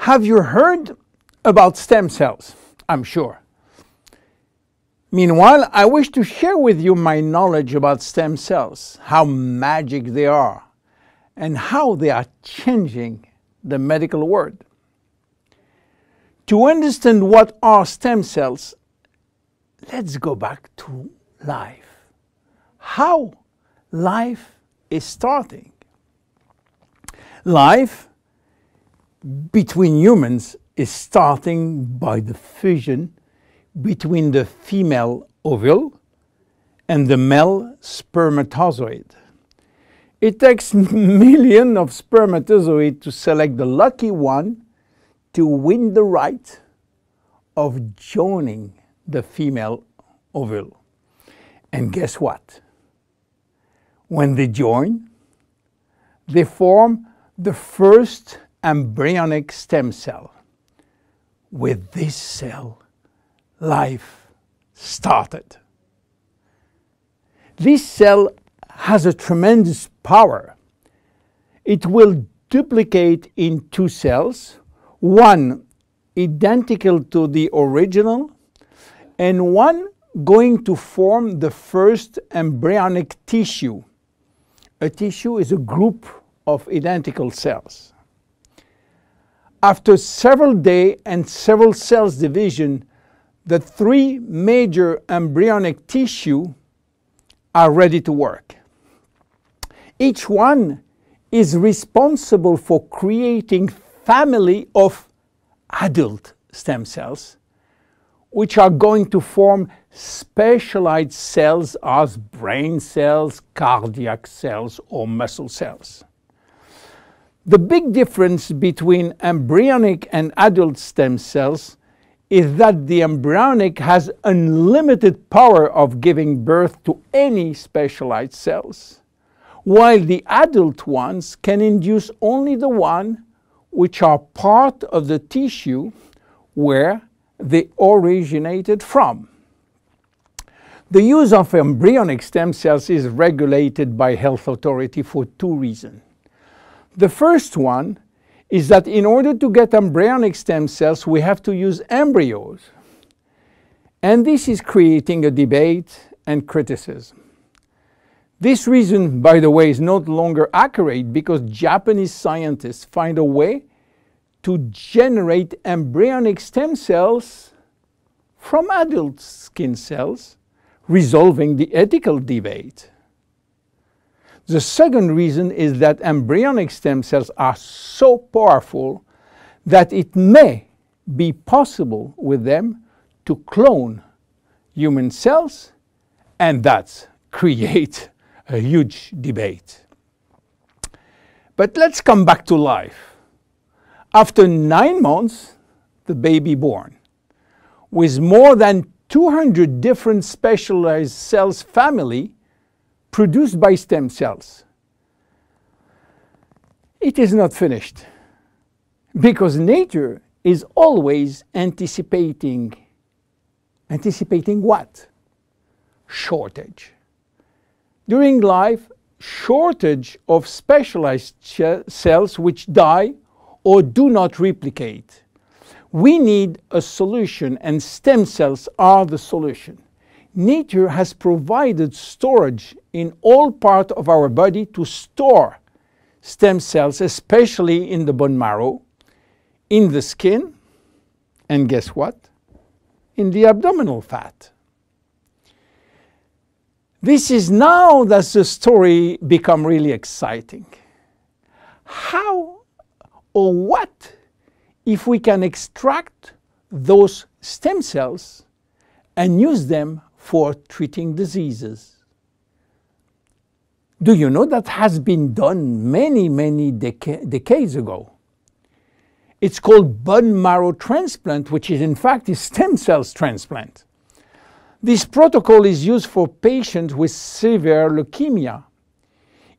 Have you heard about stem cells? I'm sure. Meanwhile, I wish to share with you my knowledge about stem cells, how magic they are, and how they are changing the medical world. To understand what are stem cells, let's go back to life. How life is starting. Life between humans is starting by the fusion between the female ovule and the male spermatozoid. It takes millions of spermatozoids to select the lucky one to win the right of joining the female ovule. And guess what? When they join, they form the first embryonic stem cell. With this cell, life started. This cell has a tremendous power. It will duplicate in two cells, one identical to the original, and one going to form the first embryonic tissue. A tissue is a group of identical cells. After several days and several cells division, the three major embryonic tissue are ready to work. Each one is responsible for creating family of adult stem cells, which are going to form specialized cells as brain cells, cardiac cells, or muscle cells. The big difference between embryonic and adult stem cells is that the embryonic has unlimited power of giving birth to any specialized cells, while the adult ones can induce only the one which are part of the tissue where they originated from. The use of embryonic stem cells is regulated by health authority for two reasons. The first one is that in order to get embryonic stem cells, we have to use embryos. And this is creating a debate and criticism. This reason, by the way, is no longer accurate because Japanese scientists find a way to generate embryonic stem cells from adult skin cells, resolving the ethical debate. The second reason is that embryonic stem cells are so powerful that it may be possible with them to clone human cells, and that's create a huge debate. But let's come back to life. After 9 months, the baby born, with more than 200 different specialized cells family produced by stem cells. It is not finished, because nature is always anticipating what? Shortage. During life, shortage of specialized cells which die or do not replicate. We need a solution, and stem cells are the solution. Nature has provided storage in all parts of our body to store stem cells, especially in the bone marrow, in the skin, and guess what? In the abdominal fat. This is now that the story becomes really exciting. How or what if we can extract those stem cells and use them for treating diseases? Do you know that has been done many decades ago? It's called bone marrow transplant, which is in fact a stem cells transplant. This protocol is used for patients with severe leukemia,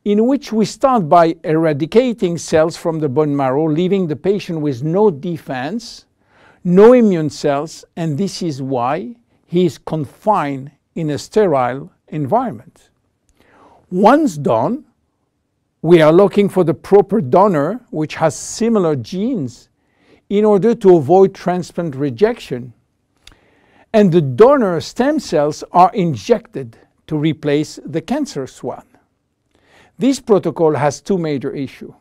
in which we start by eradicating cells from the bone marrow, leaving the patient with no defense, no immune cells, and this is why he is confined in a sterile environment. Once done, we are looking for the proper donor which has similar genes in order to avoid transplant rejection, and the donor stem cells are injected to replace the cancerous one. This protocol has two major issues.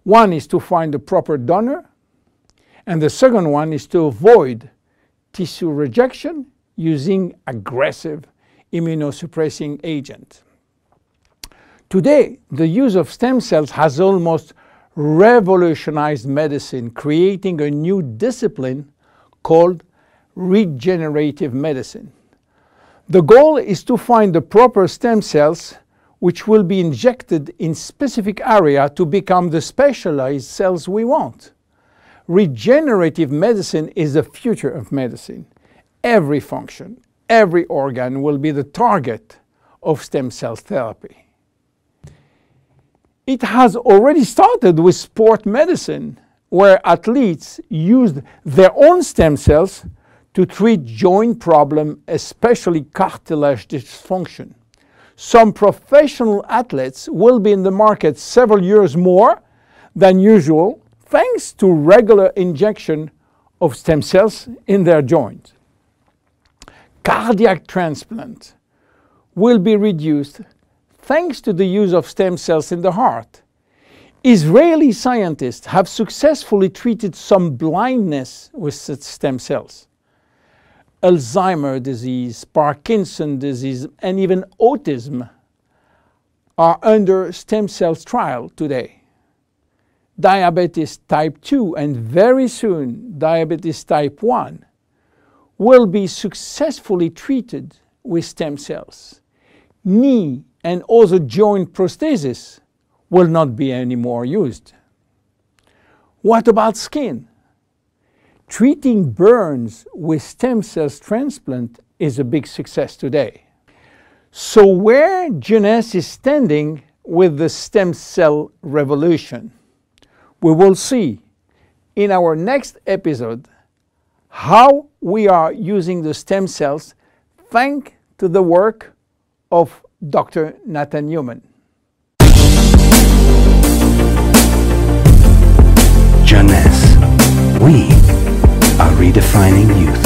One is to find the proper donor, and the second one is to avoid tissue rejection using aggressive immunosuppressing agent. Today, the use of stem cells has almost revolutionized medicine, creating a new discipline called regenerative medicine. The goal is to find the proper stem cells which will be injected in specific area to become the specialized cells we want. Regenerative medicine is the future of medicine. Every function, every organ will be the target of stem cell therapy. It has already started with sport medicine, where athletes used their own stem cells to treat joint problem, especially cartilage dysfunction. Some professional athletes will be in the market several years more than usual, thanks to regular injection of stem cells in their joint. Cardiac transplant will be reduced thanks to the use of stem cells in the heart. Israeli scientists have successfully treated some blindness with stem cells. Alzheimer's disease, Parkinson's disease, and even autism are under stem cells trial today. Diabetes type 2 and very soon diabetes type 1 will be successfully treated with stem cells. Knee and other joint prosthesis will not be anymore used. What about skin? Treating burns with stem cells transplant is a big success today. So where Jeunesse is standing with the stem cell revolution? We will see in our next episode how we are using the stem cells thanks to the work of Dr. Nathan Newman. Jeunesse. We are redefining youth.